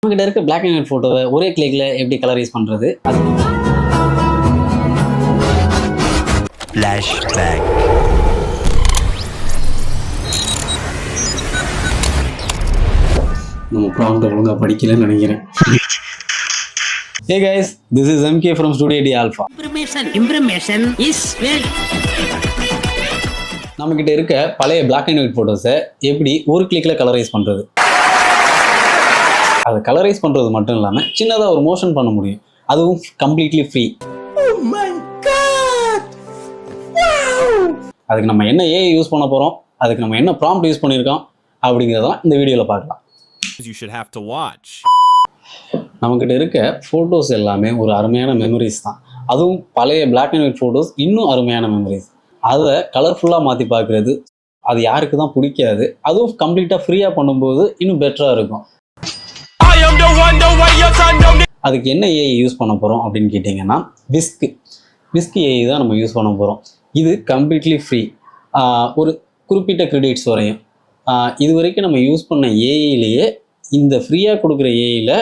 நம்மகிட்ட இருக்க black and white ஃபோட்டோவை ஒரே கிளிக்ல எப்படி கலரைஸ் பண்றது? Flashback. நம்ம ப்ராம்ப்ட் ஒழுங்கா படிக்கலன்னு நினைக்கிறேன். Hey guys, this is MK from Studio D Alpha. Information is very. நம்மகிட்ட இருக்க பழைய பிளாக் அண்ட் ஒயிட் ஃபோட்டோஸை எப்படி ஒரு கிளிக்ல கலரைஸ் பண்றது? அதை கலரைஸ் பண்றது மட்டும் இல்லாமல் சின்னதாக ஒரு மோஷன் பண்ண முடியும், அதுவும் கம்ப்ளீட்லி ஃப்ரீ. அதுக்கு நம்ம என்ன ஏஐ யூஸ் பண்ண போகிறோம், அதுக்கு நம்ம என்ன ப்ராம்ப்ட் யூஸ் பண்ணியிருக்கோம் அப்படிங்கிறதெல்லாம் இந்த வீடியோவில் பார்க்கலாம். You should have to watch. நம்மக்கிட்ட இருக்க ஃபோட்டோஸ் எல்லாமே ஒரு அருமையான மெமரிஸ் தான். அதுவும் பழைய பிளாக் அண்ட் ஒயிட் ஃபோட்டோஸ் இன்னும் அருமையான மெமரிஸ். அதை கலர்ஃபுல்லாக மாற்றி பார்க்குறது அது யாருக்கு தான் பிடிக்காது. அதுவும் கம்ப்ளீட்டாக ஃப்ரீயாக பண்ணும்போது இன்னும் பெட்டராக இருக்கும். அதுக்கு என்ன ஏஐ யூஸ் பண்ண போகிறோம் அப்படின்னு கேட்டிங்கன்னா விஸ்க் ஏஐ தான் நம்ம யூஸ் பண்ண போகிறோம். இது கம்ப்ளீட்லி ஃப்ரீ, ஒரு குறிப்பிட்ட கிரெடிட்ஸ் வரையும். இது வரைக்கும் நம்ம யூஸ் பண்ண ஏஐலேயே இந்த ஃப்ரீயாக கொடுக்குற ஏஐயில்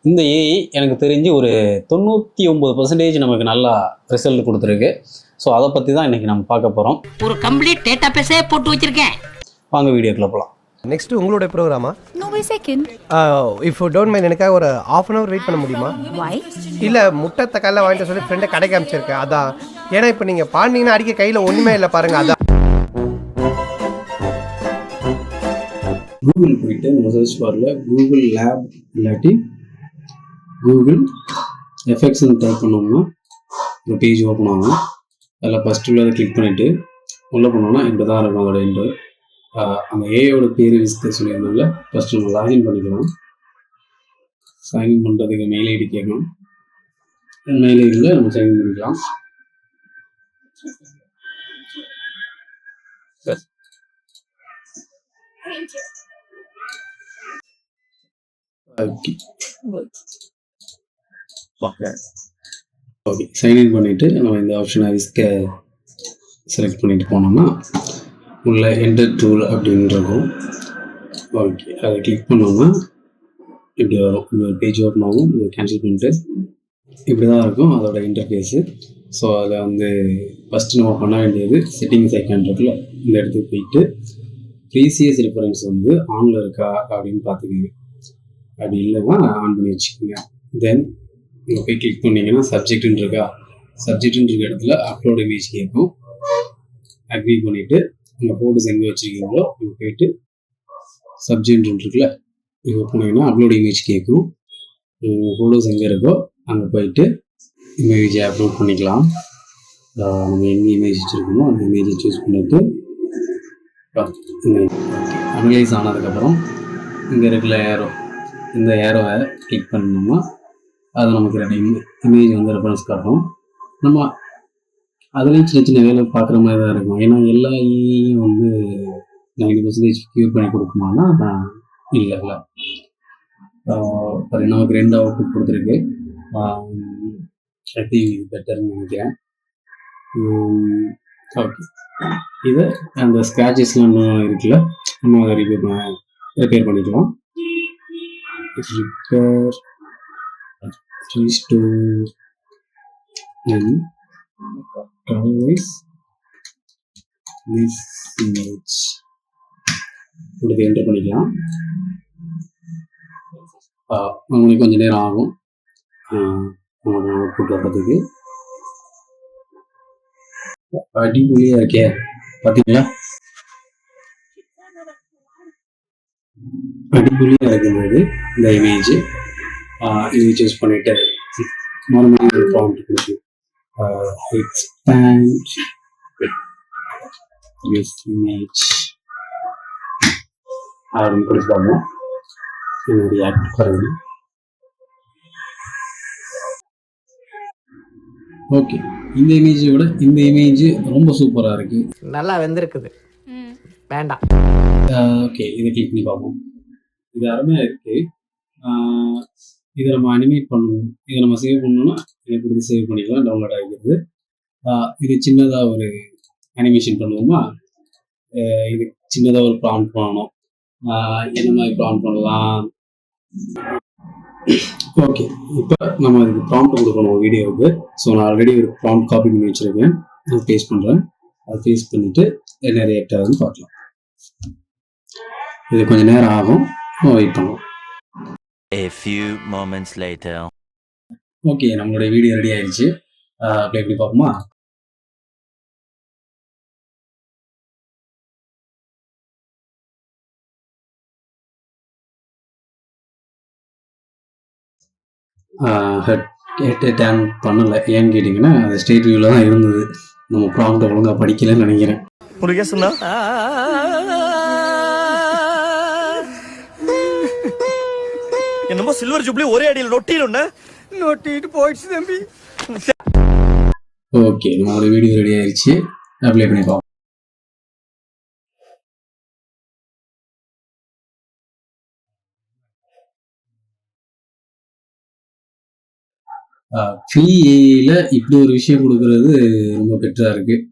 இந்த ஏஐ எனக்கு தெரிஞ்சு ஒரு 99% நமக்கு நல்லா ரிசல்ட் கொடுத்துருக்கு. ஸோ அதை பற்றி தான் இன்றைக்கி நம்ம பார்க்க போகிறோம். ஒரு கம்ப்ளீட் டேட்டா பேஸே போட்டு வச்சிருக்கேன். வாங்க வீடியோக்குள்ள போகலாம். நெக்ஸ்ட் உங்களோட ப்ரோக்ராமா? No, wait a second. If you don't mind எனக்காக ஒரு half an hour வெயிட் பண்ண முடியுமா? Why? இல்லை முட்டை தக்காளி வாங்கிட்டு சொல்லி ஃப்ரெண்டை கடை காமிச்சிருக்கேன் அதான். ஏன்னா இப்போ நீங்கள் பாண்டிங்கன்னா அடிக்க கையில் ஒன்றுமே இல்லை பாருங்கள் அதான். கூகுள் போயிட்டு நம்ம சர்ச் பாரில் கூகுள் லேப் இல்லாட்டி கூகுள் எஃபெக்ட்ஸ்ன்னு டைப் பண்ணோம்னா ஒரு பேஜ் ஓப்பன் ஆகும். அதில் ஃபஸ்ட்டு உள்ளதை கிளிக் பண்ணிவிட்டு உள்ளே போனோம்னா இப்படி தான் இருக்கும் அதோட இன்டர். அந்த ஏஐயோட பேர் விஸ்க்கு சொல்லியிருந்தால ஃபஸ்ட்டு நம்ம லாகின் பண்ணிக்கலாம். சைன்இன் பண்ணுறதுக்கு மெயில் ஐடி கேட்கணும். மெயில் ஐடியில் நம்ம சைன்இன் பண்ணிக்கலாம். ஓகே, சைன்இன் பண்ணிவிட்டு நம்ம இந்த ஆப்ஷனை விஸ்கை செலக்ட் பண்ணிட்டு போனோம்னா உள்ள என்டர் டூல் அப்படின்றதும் ஓகே அதை கிளிக் பண்ணோம்னா இப்படி வரும். இந்த பேஜ் ஓப்பன் ஆகும். இதை கேன்சல் பண்ணிட்டு இப்படி தான் இருக்கும் அதோட இன்டர்ஃபேஸு. ஸோ அதில் வந்து ஃபஸ்ட்டு நம்ம பண்ண வேண்டியது செட்டிங்ஸ் ஐக்கான் இருக்குல்ல, இந்த இடத்துக்கு போயிட்டு ப்ரீசியஸ் ரெஃபரன்ஸ் வந்து ஆனில் இருக்கா அப்படின்னு பார்த்துக்கோங்க. அப்படி இல்லைன்னா ஆன் பண்ணி வச்சுக்கோங்க. தென் இங்கே போய் கிளிக் பண்ணிங்கன்னா சப்ஜெக்ட்னு இருக்கா, சப்ஜெக்ட்னு இருக்க இடத்துல அப்லோட் இமேஜ் கேட்கும். அக்ரி பண்ணிவிட்டு உங்கள் ஃபோட்டோஸ் எங்கே வச்சுருக்கீங்களோ இங்கே போயிட்டு சப்ஜெக்ட் இருக்குல்ல, இங்கே போனீங்கன்னா அப்லோட் இமேஜ் கேட்கும். உங்கள் ஃபோட்டோஸ் எங்கே இருக்கோ அங்கே போயிட்டு இமேஜை அப்லோட் பண்ணிக்கலாம். நம்ம என்ன இமேஜ் வச்சுருக்கோமோ அந்த இமேஜை சூஸ் பண்ணிவிட்டு அனலைஸ் ஆனதுக்கப்புறம் இங்கே இருக்கிற ஏரோ, இந்த ஏரோவை கிளிக் பண்ணோம்னா அது நமக்கு ரெண்டு இமேஜ் வந்து ரெஃபரன்ஸ் காட்டும். நம்ம அதுலேயும் சின்ன சின்ன வேலை பார்க்குற மாதிரி தான் இருக்கும். ஏன்னா எல்லா ஈயும் வந்து 90% க்யூர் பண்ணி கொடுக்குமானா இல்லைல்ல. நமக்கு 2 அவுட்புட் கொடுத்துருக்கு. ஐ திங்க் இது பெட்டர்னு நினைக்கிறேன். ஓகே, இதை அந்த ஸ்க்ராச்சஸ்லாம் இன்னும் இருக்குல்ல, நம்ம அதை ரிப்பேர் பண்ணிக்கலாம். Repair restore and colorize this image கொடுத்து என்டர் பண்ணிக்கலாம். உங்களுக்கு கொஞ்சம் நேரம் ஆகும் நமக்கு அவுட்புட் வர்றதுக்கு. அடிப்பொலியாக இருக்கே பார்த்தீங்களா, அடிப்பொலியாக இருக்கும்போது இந்த இமேஜ் இது சூஸ் பண்ணிவிட்டு மறுபடியும் ஒரு ப்ராம்ப்ட் கொடுத்து எக்ஸ்பேண்ட் திஸ் இமேஜ் அப்படின்னு கொடுப்பாங்க. ரியாக்ட் பாருங்க. ஓகே, இந்த இமேஜை விட இந்த இமேஜ் ரொம்ப சூப்பராக இருக்கு, நல்லா வெந்திருக்குது, வேண்டாம். ஓகே, இதை கிளிக் பண்ணி பார்ப்போம். இது அருமையாக இருக்குது. இதை நம்ம அனிமேட் பண்ணணும். இதை நம்ம சேவ் பண்ணணும்னா இதை கொடுத்து சேவ் பண்ணிக்கலாம். டவுன்லோட் ஆகிக்கிறது. இது சின்னதாக ஒரு அனிமேஷன் பண்ணுவோமா, இது சின்னதாக ஒரு ப்ராம்ப்ட் பண்ணணும். என்ன மாதிரி ப்ராம்ப்ட் பண்ணலாம்? ஓகே, இப்போ நம்ம இதுக்கு ப்ராம்ப்ட் கொடுக்கணும் வீடியோவுக்கு. ஸோ நான் ஆல்ரெடி ஒரு ப்ராம்ப்ட் காப்பி பண்ணி வச்சுருக்கேன், அது பேஸ்ட் பண்ணுறேன். அது பேஸ்ட் பண்ணிவிட்டு என்ன ரியாக்ட் ஆகுதுன்னு பார்க்கலாம். இது கொஞ்சம் நேரம் ஆகும், வெயிட் பண்ணுவோம். A few moments later. Okay, நம்மளுடைய வீடியோ ரெடி ஆயிடுச்சு. அப்படி எப்படி பார்ப்போமா? ஹெட் டேன் பண்ணலை. ஏன்னு கேட்டிங்கன்னா அது ஸ்டேட் வியூவில் தான் இருந்தது. நம்ம ப்ராம்ப்ட் ஒழுங்காக படிக்கலன்னு நினைக்கிறேன். என்னமோ சில்வர் ஜூப்ளி ஒரே அடியில் நொட்டிட்டு போயிடுச்சு தம்பி. ஓகே, நம்மளோட வீடியோ ரெடி ஆயிடுச்சு. அப்ளை பண்ணி பார்ப்போம். ஃப்ரீயில் இப்படி ஒரு விஷயம் கொடுக்கறது ரொம்ப பெட்டராக இருக்குது.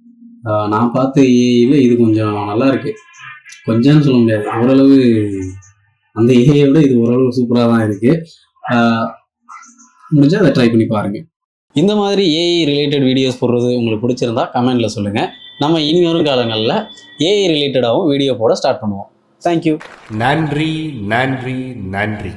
நான் பார்த்த ஏஐயில் இது கொஞ்சம் நல்லா இருக்குது. கொஞ்சம்னு சொல்ல முடியாது, ஓரளவு அந்த ஏஐயை விட இது ஓரளவு சூப்பராக தான் இருக்குது. முடிஞ்சால் அதை ட்ரை பண்ணி பாருங்கள். இந்த மாதிரி ஏஐ ரிலேட்டட் வீடியோஸ் போடுறது உங்களுக்கு பிடிச்சிருந்தா கமெண்டில் சொல்லுங்கள். நம்ம இனி வரும் காலங்களில் ஏஐ ரிலேட்டடாகவும் வீடியோ போட ஸ்டார்ட் பண்ணுவோம். தேங்க்யூ. நன்றி நன்றி நன்றி.